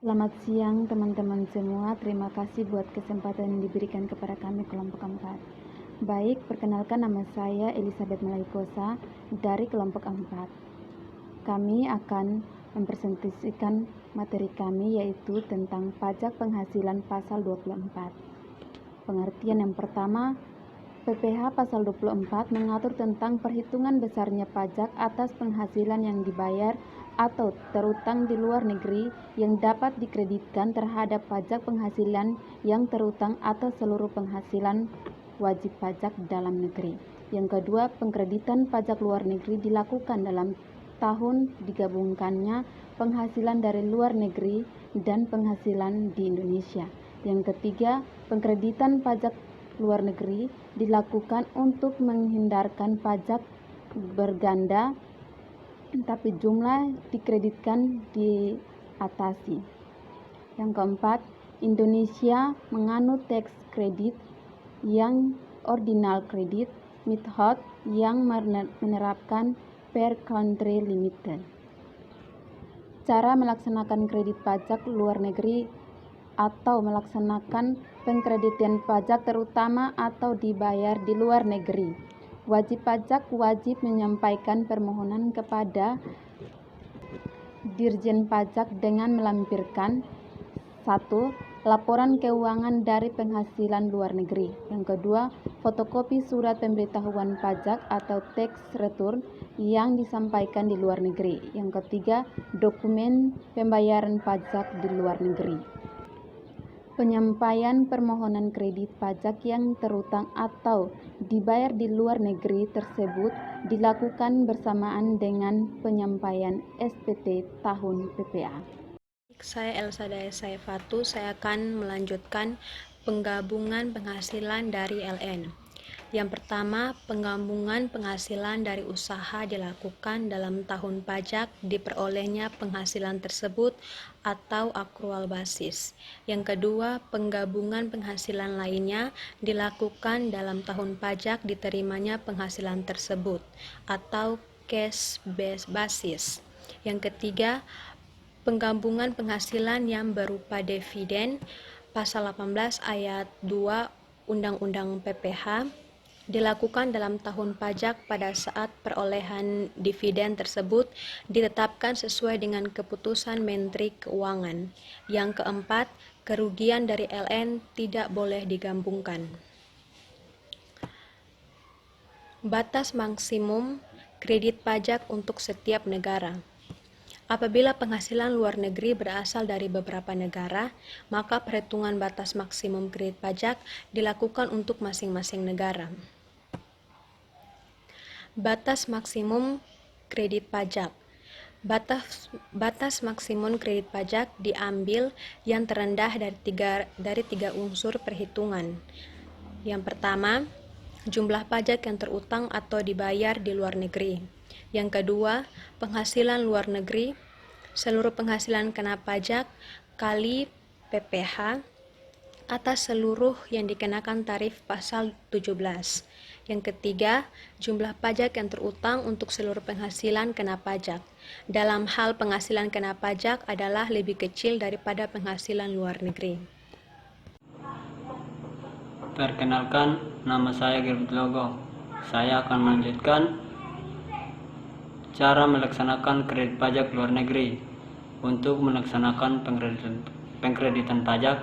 Selamat siang teman-teman semua, terima kasih buat kesempatan yang diberikan kepada kami kelompok 4. Baik, perkenalkan nama saya Elizabeth Malaikosa dari kelompok 4. Kami akan mempresentasikan materi kami yaitu tentang pajak penghasilan pasal 24. Pengertian yang pertama, PPh pasal 24 mengatur tentang perhitungan besarnya pajak atas penghasilan yang dibayar atau terutang di luar negeri yang dapat dikreditkan terhadap pajak penghasilan yang terutang atau seluruh penghasilan wajib pajak dalam negeri. Yang kedua, pengkreditan pajak luar negeri dilakukan dalam tahun digabungkannya penghasilan dari luar negeri dan penghasilan di Indonesia. Yang ketiga, pengkreditan pajak luar negeri dilakukan untuk menghindarkan pajak berganda, tapi jumlah dikreditkan diatasi. Yang keempat, Indonesia menganut tax credit yang ordinal credit method yang menerapkan per country limited. Cara melaksanakan kredit pajak luar negeri atau melaksanakan pengkreditan pajak terutama atau dibayar di luar negeri. Wajib pajak wajib menyampaikan permohonan kepada Dirjen Pajak dengan melampirkan 1. Laporan keuangan dari penghasilan luar negeri. Yang kedua, fotokopi surat pemberitahuan pajak atau tax return yang disampaikan di luar negeri. Yang ketiga, dokumen pembayaran pajak di luar negeri. Penyampaian permohonan kredit pajak yang terutang atau dibayar di luar negeri tersebut dilakukan bersamaan dengan penyampaian SPT tahun PPA. Saya Elsa Daesai Fatu, saya akan melanjutkan penggabungan penghasilan dari LN. Yang pertama, penggabungan penghasilan dari usaha dilakukan dalam tahun pajak diperolehnya penghasilan tersebut atau akrual basis. Yang kedua, penggabungan penghasilan lainnya dilakukan dalam tahun pajak diterimanya penghasilan tersebut atau cash based basis. Yang ketiga, penggabungan penghasilan yang berupa dividen pasal 18 ayat 2 Undang-Undang PPh dilakukan dalam tahun pajak pada saat perolehan dividen tersebut ditetapkan sesuai dengan keputusan Menteri Keuangan. Yang keempat, kerugian dari LN tidak boleh digabungkan. Batas maksimum kredit pajak untuk setiap negara. Apabila penghasilan luar negeri berasal dari beberapa negara, maka perhitungan batas maksimum kredit pajak dilakukan untuk masing-masing negara. Batas maksimum kredit pajak. Batas maksimum kredit pajak diambil yang terendah dari tiga unsur perhitungan. Yang pertama, jumlah pajak yang terutang atau dibayar di luar negeri. Yang kedua, penghasilan luar negeri, seluruh penghasilan kena pajak kali PPh atas seluruh yang dikenakan tarif pasal 17. Yang ketiga, jumlah pajak yang terutang untuk seluruh penghasilan kena pajak. Dalam hal penghasilan kena pajak adalah lebih kecil daripada penghasilan luar negeri. Perkenalkan, nama saya Gilbert Logo. Saya akan melanjutkan cara melaksanakan kredit pajak luar negeri. Untuk melaksanakan pengkreditan pajak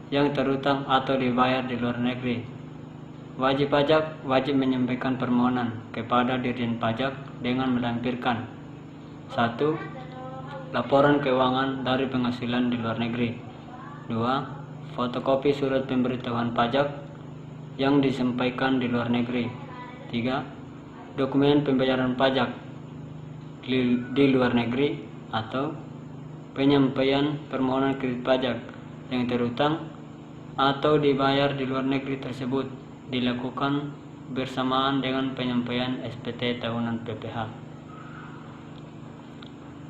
yang terutang atau dibayar di luar negeri, wajib pajak wajib menyampaikan permohonan kepada Dirjen Pajak dengan melampirkan 1. Laporan keuangan dari penghasilan di luar negeri. 2. Fotokopi surat pemberitahuan pajak yang disampaikan di luar negeri. 3. Dokumen pembayaran pajak di luar negeri atau penyampaian permohonan kredit pajak yang terutang atau dibayar di luar negeri tersebut dilakukan bersamaan dengan penyampaian SPT tahunan PPh.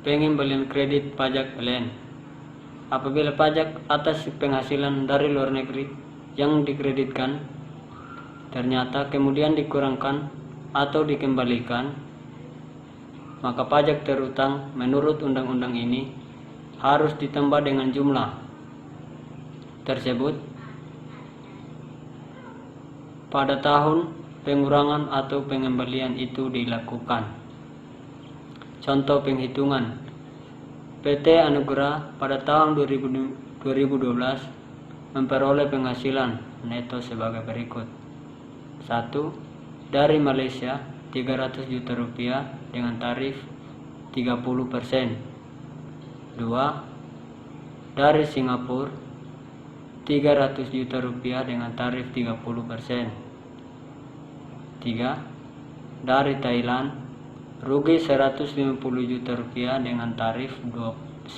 Pengembalian kredit pajak LN. Apabila pajak atas penghasilan dari luar negeri yang dikreditkan ternyata kemudian dikurangkan atau dikembalikan, maka pajak terutang menurut undang-undang ini harus ditambah dengan jumlah tersebut pada tahun pengurangan atau pengembalian itu dilakukan. Contoh penghitungan. PT Anugerah pada tahun 2012 memperoleh penghasilan neto sebagai berikut. 1. Dari Malaysia 300 juta rupiah dengan tarif 30%. 2. Dari Singapura 300 juta rupiah dengan tarif 30%. 3. Dari Thailand rugi 150 juta rupiah dengan tarif 20%.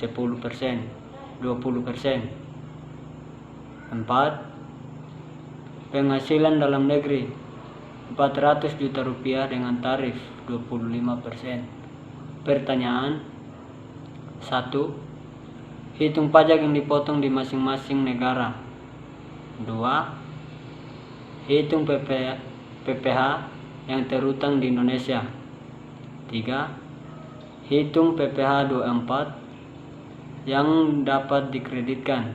4. Penghasilan dalam negeri 400 juta rupiah dengan tarif 25%. Pertanyaan 1. Hitung pajak yang dipotong di masing-masing negara. 2. Hitung PPH yang terutang di Indonesia. 3. Hitung PPH 24 yang dapat dikreditkan.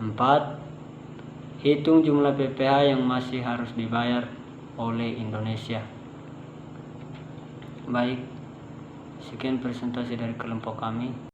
4. Hitung jumlah PPH yang masih harus dibayar oleh Indonesia. Baik, sekian presentasi dari kelompok kami.